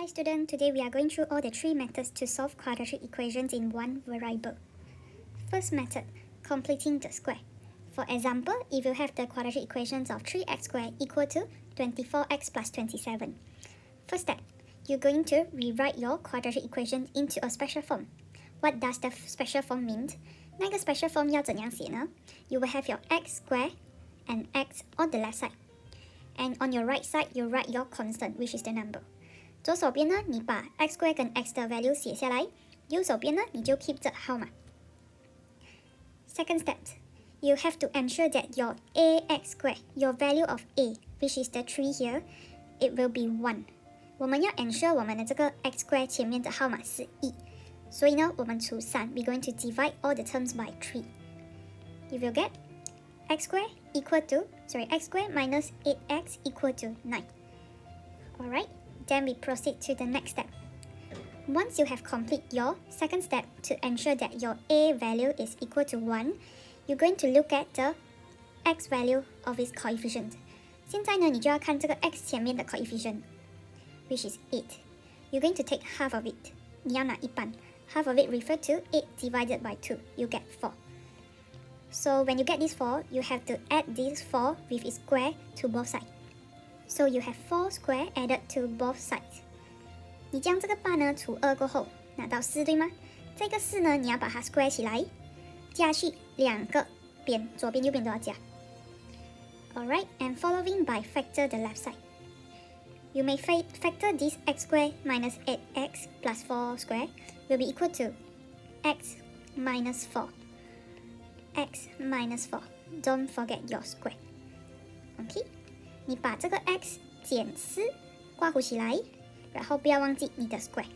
Hi student, today we are going through all the three methods to solve quadratic equations in one variable. First method, completing the square. For example, if you have the quadratic equations of 3x squared equal to 24x plus 27. First step, you're going to rewrite your quadratic equation into a special form. What does the special form mean? 那个 special form 要怎样写呢? You will have your x squared and x on the left side. And on your right side, you write your constant, which is the number. 左手边呢，你把 x square 跟 x 的 value 写下来，右手边呢，你就 keep 着号码。Second step, you have to ensure that your ax square, your value of a, which is the 3 here, it will be 1. 我们要 ensure 我们的这个 x square 前面的号码是1，所以呢，我们除3 we're going to divide all the terms by 3. You will get x square minus 8x equal to 9. Alright? Then we proceed to the next step. Once you have completed your second step to ensure that your a value is equal to 1, you're going to look at the x value of its coefficient. 现在呢，你就要看这个 x 前面的 coefficient, which is 8. You're going to take half of it. 你要拿一半. Half of it refer to 8 divided by 2. You get 4. So when you get this 4, you have to add this 4 with its square to both sides. So you have 4 square added to both sides. 你将这个8呢除2过后拿到4，对吗？这个4呢，你要把它 square 起来，加去两个边，左边右边都要加。Alright, and following by factor the left side. You may factor this x square minus 8x plus 4 square will be equal to x minus 4. X minus 4. Don't forget your square. Okay? 你把这个 x 减4刮弧起来，然后不要忘记你的 square。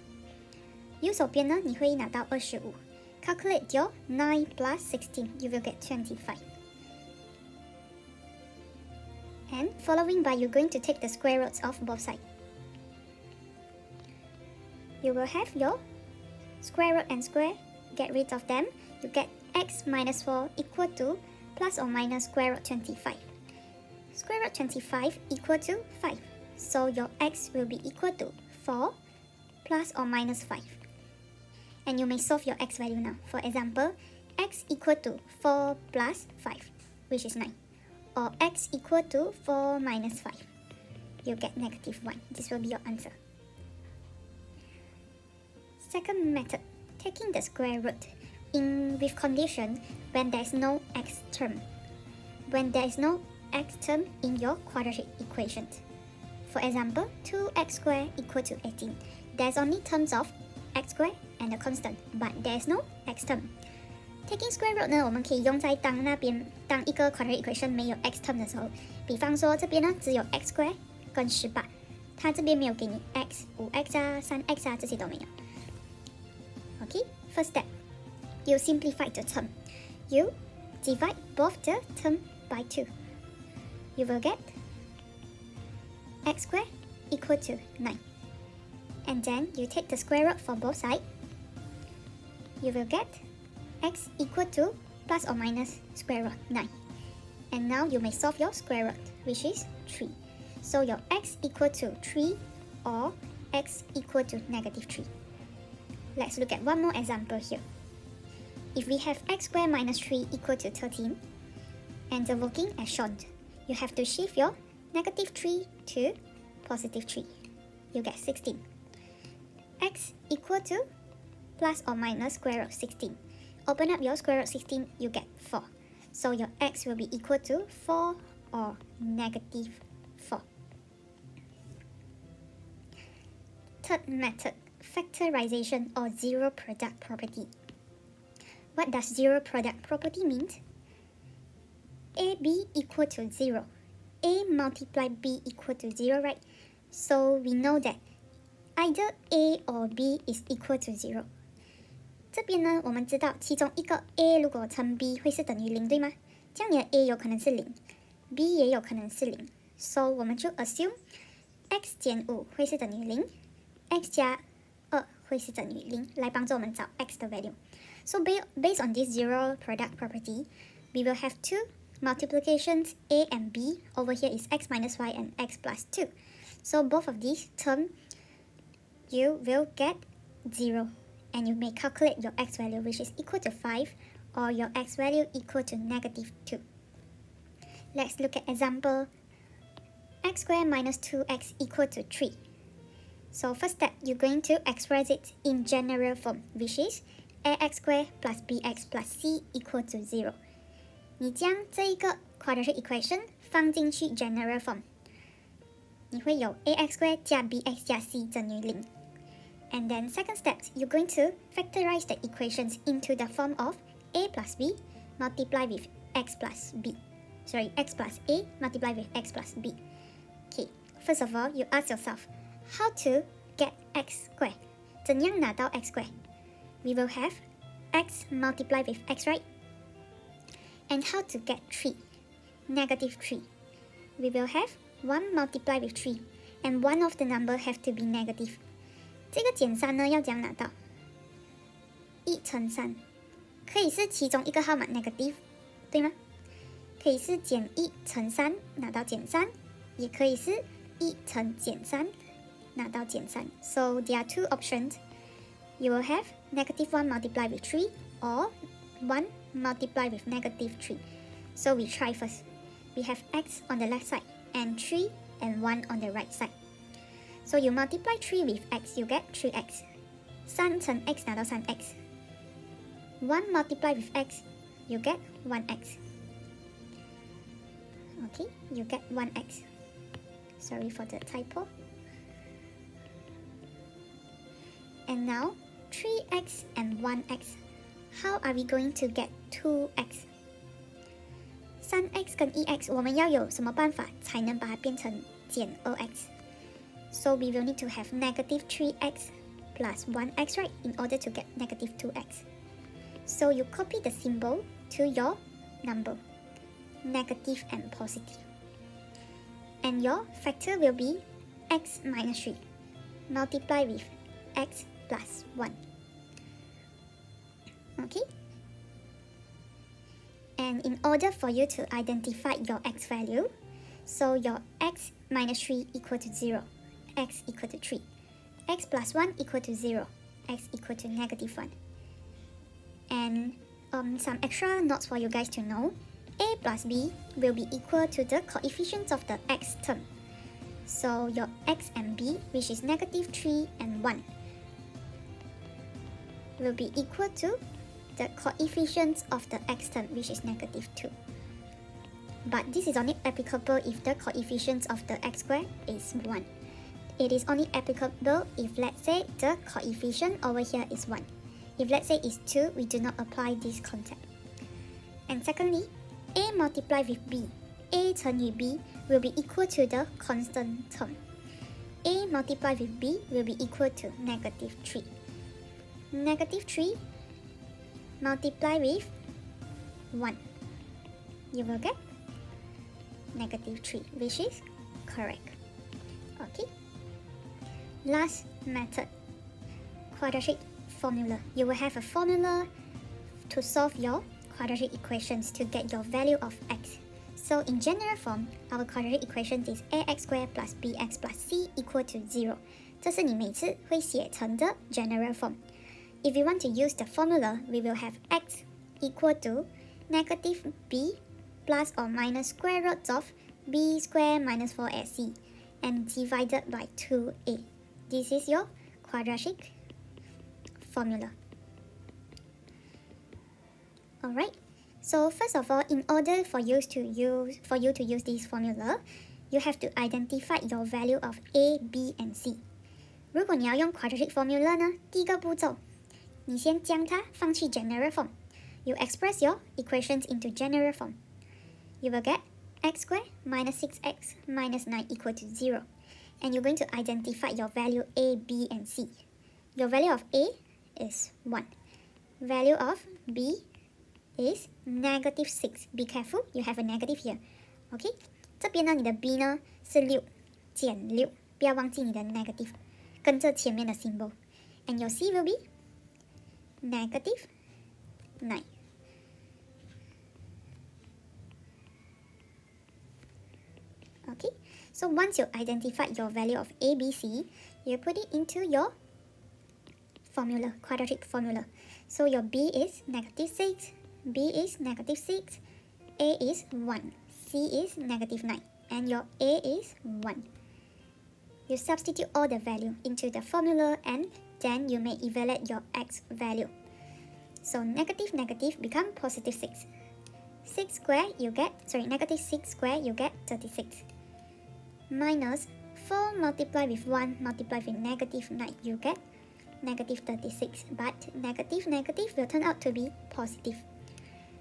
右手边呢，你会拿到25。Calculate your 9 plus 16, you will get 25. And following by, you're going to take the square roots of both sides. You will have your square root and square, get rid of them. You get x minus 4 equal to plus or minus square root 25. Square root 25 equal to 5. So your x will be equal to 4 plus or minus 5. And you may solve your x value now. For example, x equal to 4 plus 5, which is 9. Or x equal to 4 minus 5. You get negative 1. This will be your answer. Second method, taking the square root with condition when there is no x term. When there is no x term in your quadratic equation. For example, 2x squared equal to 18. There's only terms of x squared and a constant, but there's no x term. Taking square root 呢，我们可以用在当一个 quadratic equation 没有 x term 的时候，比方说这边呢只有 x square 跟18，它这边没有给你 x 5x 啊 3x 啊这些都没有。Okay, first step, you simplify the term. You divide both the term by 2. You will get x squared equal to 9. And then you take the square root for both sides. You will get x equal to plus or minus square root 9. And now you may solve your square root, which is 3. So your x equal to 3 or x equal to negative 3. Let's look at one more example here. If we have x squared minus 3 equal to 13, and the working as shown, you have to shift your negative 3 to positive 3. You get 16. X equal to plus or minus square root 16. Open up your square root 16, you get 4. So your x will be equal to 4 or negative 4. Third method, factorization or zero product property. What does zero product property mean? AB equal to 0. A multiplied B equal to 0, right? So we know that either A or B is equal to 0. 这边呢，我们知道其中一个 A 如果乘 B 会是等于0，对吗？这样你的 A 有可能是0 ，B 也有可能是0。So 我们就 assume x 减5会是等于0 ，x 加2会是等于0，来帮助我们找 x 的 value. So based on this zero product property, we will have two multiplications a and b. Over here is x minus y and x plus 2. So both of these terms you will get 0. And you may calculate your x value, which is equal to 5, or your x value equal to -2. Let's look at example. X squared minus 2x equal to 3. So first step, you're going to express it in general form, which is ax squared plus bx plus c equal to 0. 你将这一个 quadratic equation 放进去 general form， 你会有 ax squared 加 bx 加 c 等于0。And then second step, you're going to factorize the equations into the form of a plus b multiplied with x plus b. Sorry, x plus a multiplied with x plus b. Okay, first of all, you ask yourself, how to get x squared? 怎样拿到 x squared? We will have x multiplied with x, right? And how to get 3? -3. We will have 1 multiplied with 3, and one of the number have to be negative. 这个减3呢，要怎样拿到？1乘3，可以是其中一个号码 negative， 对吗？可以是减1乘3拿到减3，也可以是1乘减3拿到减3。So there are 2 options. You will have -1 multiplied with 3 or 1 multiplied with -3. So we try first. We have x on the left side and 3 and 1 on the right side. So you multiply 3 with x, you get 3x. 3乘 x 拿到 3x. 1 multiplied with x, you get 1x. Okay, you get 1x. Sorry for the typo. And now 3x and 1x. How are we going to get 2x? 3x 跟 1x 我们要有什么办法才能把它变成减 2x? So we will need to have -3x plus 1x, right, in order to get -2x. So you copy the symbol to your number, negative and positive. And your factor will be x minus 3, multiplied with x plus 1. Okay? And in order for you to identify your x value, so your x minus 3 equal to 0, x equal to 3, x plus 1 equal to 0, x equal to -1. And some extra notes for you guys to know. A plus b will be equal to the coefficients of the x term. So your x and b, which is -3 and 1, will be equal to the coefficients of the x term, which is -2. But this is only applicable if the coefficients of the x squared is 1. It is only applicable if, let's say, the coefficient over here is 1. If let's say it's 2, we do not apply this concept. And secondly, a multiplied with b, a 乘以 b, will be equal to the constant term. A multiplied with b will be equal to -3. -3 multiplied with 1. You will get -3, which is correct. Okay. Last method, quadratic formula. You will have a formula to solve your quadratic equations to get your value of x. So in general form, our quadratic equation is ax squared plus bx plus c equal to 0. 这是你每次会写成的 general form. If you want to use the formula, we will have x equal to -b plus or minus square root of b squared minus 4ac and divided by 2a. This is your quadratic formula. Alright, so first of all, in order for you to use this formula, you have to identify your value of a, b, and c. 如果你要用 quadratic formula 呢，第一个步骤，你先将它放去 general form. You express your equations into general form. You will get x squared minus 6x minus 9 equal to 0. And you're going to identify your value a, b, and c. Your value of a is 1. Value of b is -6. Be careful, you have a negative here. Okay? 这边呢，你的 b 呢是6减6，不要忘记你的 negative， 跟着前面的 symbol. And your c will be -9. Okay, so once you identify your value of a, b, c, you put it into your quadratic formula. So your b is -6, b is -6, a is 1, c is -9, and your a is 1. You substitute all the value into the formula and then you may evaluate your x value. So negative become positive 6. 6 square you get, negative 6 square you get 36. Minus 4 multiplied with 1 multiplied with negative 9 you get negative 36. But negative will turn out to be positive.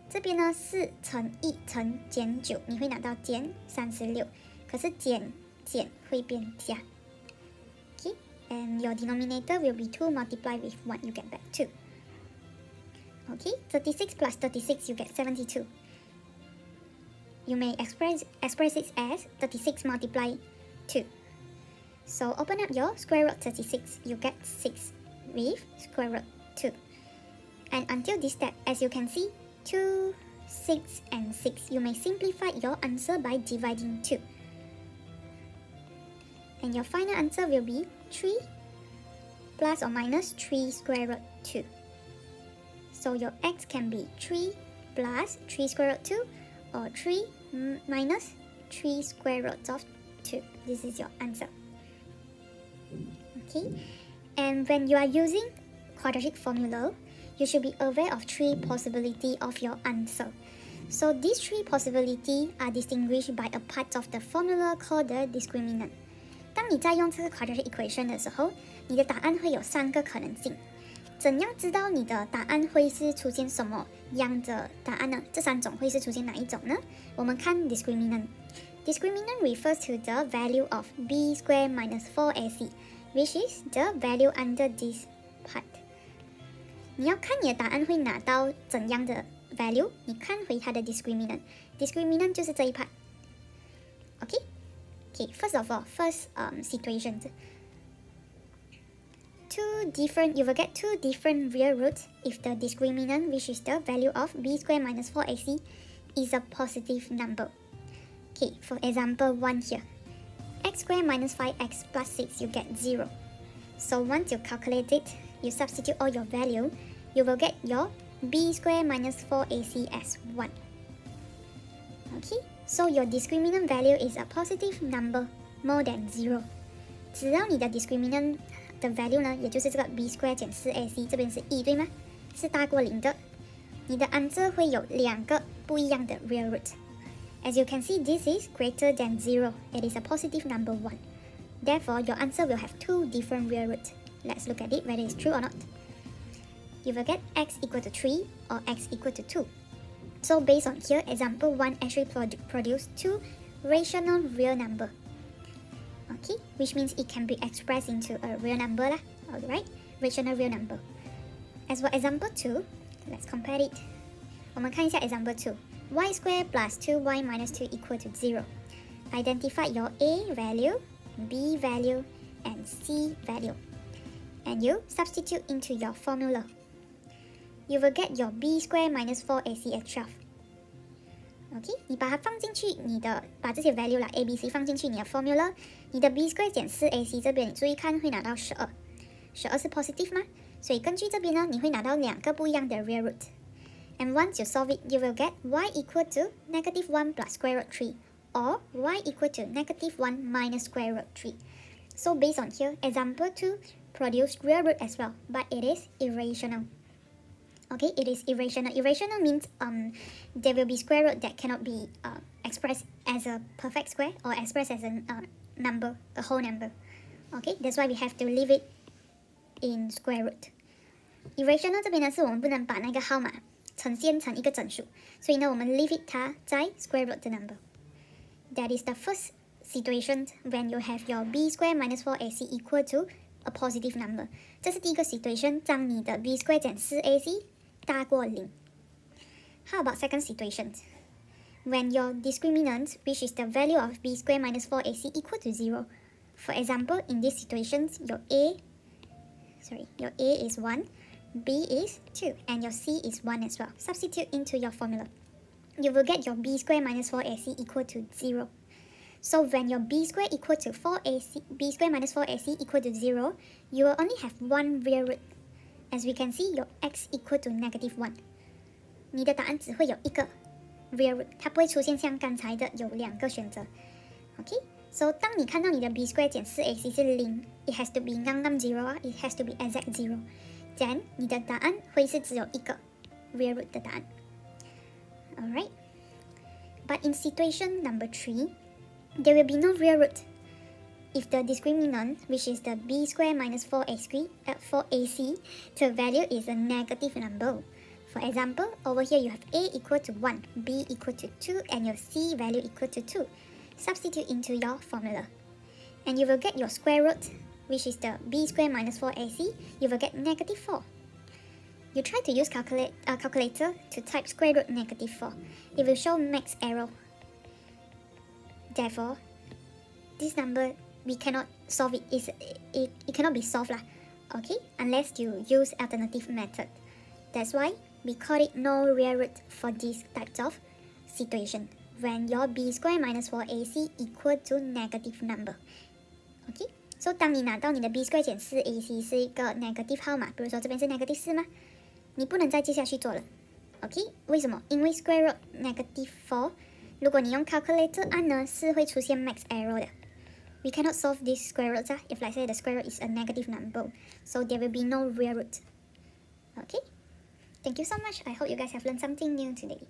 这边呢4乘1乘减9，你会拿到减36，可是减会变加。Okay, and your denominator will be 2 multiplied with 1, you get back 2. Okay, 36 plus 36 you get 72. You may express it as 36 multiplied 2. So open up your square root 36, you get 6 with square root 2. And until this step, as you can see, 2, 6 and 6, you may simplify your answer by dividing 2. And your final answer will be 3 plus or minus 3 square root 2. So your x can be 3 plus 3 square root 2 or 3 minus 3 square roots of 2. This is your answer. Okay, and when you are using quadratic formula, you should be aware of 3 possibilities of your answer. So these 3 possibilities are distinguished by a part of the formula called the discriminant. 当你在用这个 quadratic equation 的时候，你的答案会有3个可能性。怎样知道你的答案会是出现什么样的答案呢？这3种会是出现哪一种呢？我们看 discriminant. Discriminant refers to the value of b squared minus 4ac, which is the value under this part. 你要看你的答案会拿到怎样的 value， 你看回它的 discriminant. Discriminant 就是这一 part. Okay, first of all, situation. You will get 2 different real roots if the discriminant, which is the value of b squared minus 4ac, is a positive number. Okay, for example 1 here. X squared minus 5x plus 6, you get 0. So once you calculate it, you substitute all your value, you will get your b squared minus 4ac as 1. Okay, so your discriminant value is a positive number more than 0. 只要你的 discriminant 的 value 呢，也就是这个 b squared 减 4ac， 这边是1对吗？是大过0的。你的 answer 会有2个不一样的 real root. As you can see, this is greater than 0. It is a positive number 1. Therefore, your answer will have 2 different real roots. Let's look at it, whether it's true or not. You will get x equal to 3 or x equal to 2. So based on here, example 1 actually produce 2 rational real number. Okay, which means it can be expressed into a real number lah. Alright, rational real number. As for example 2, let's compare it. 我们看一下 example 2. Y squared plus 2y minus 2 equal to 0. Identify your A value, B value, and C value. And you substitute into your formula. You will get your b squared minus 4ac as 12. Okay, 你把它放进去，把这些 value 啦 A、B、C 放进去你的 formula， 你的 b squared 减 4ac 这边你注意看会拿到12，12是 positive 吗？所以根据这边呢，你会拿到2个不一样的 real root. And once you solve it, you will get y equal to negative 1 plus square root 3 or y equal to negative 1 minus square root 3. So based on here, example 2 produced real root as well, but it is irrational. Okay, it is irrational. Irrational means there will be square root that cannot be expressed as a perfect square or expressed as a number, a whole number. Okay, that's why we have to leave it in square root. Irrational 这边呢是我们不能把那个号码呈现成一个整数，所以呢我们 leave it 它在 square root 的 number. That is the first situation when you have your b squared minus 4ac equal to a positive number. 这是第一个 situation， 当你的 b squared 减 4ac 大过0。How about second situation? When your discriminant, which is the value of b squared minus 4ac equal to 0. For example, in this situation, your a is 1, b is 2, and your c is 1 as well. Substitute into your formula. You will get your b squared minus 4ac equal to 0. So when your b squared minus 4ac equal to 0, you will only have one real root. As we can see, your x equal to -1. 你的答案只会有一个 real root， 它不会出现像刚才的有2个选择。OK， so 当你看到你的 b square 减 4ac 是0 ，it has to be 啱啱 0 啊 ，it has to be exact 0。then 你的答案会是只有一个 real root 的答案。Alright， but in situation number 3, there will be no real root if the discriminant, which is the b square minus 4ac, the value is a negative number. For example, over here you have a equal to 1, b equal to 2, and your c value equal to 2. Substitute into your formula. And you will get your square root, which is the b square minus 4ac, you will get -4. You try to use calculator to type square root -4. It will show max error. Therefore, this number, we cannot solve it. It cannot be solved lah, okay? Unless you use alternative method. That's why we call it no real root for this types of situation when your b square minus 4ac equal to negative number. Okay? So 当你拿到你的 b square 减 4ac 是一个 negative 号码，比如说这边是 -4吗？你不能再接下去做了。Okay？ 为什么？因为 square root -4， 如果你用 calculator 按呢，是会出现 max error 的。We cannot solve this square root if let's say the square root is a negative number. So there will be no real root. Okay? Thank you so much. I hope you guys have learned something new today.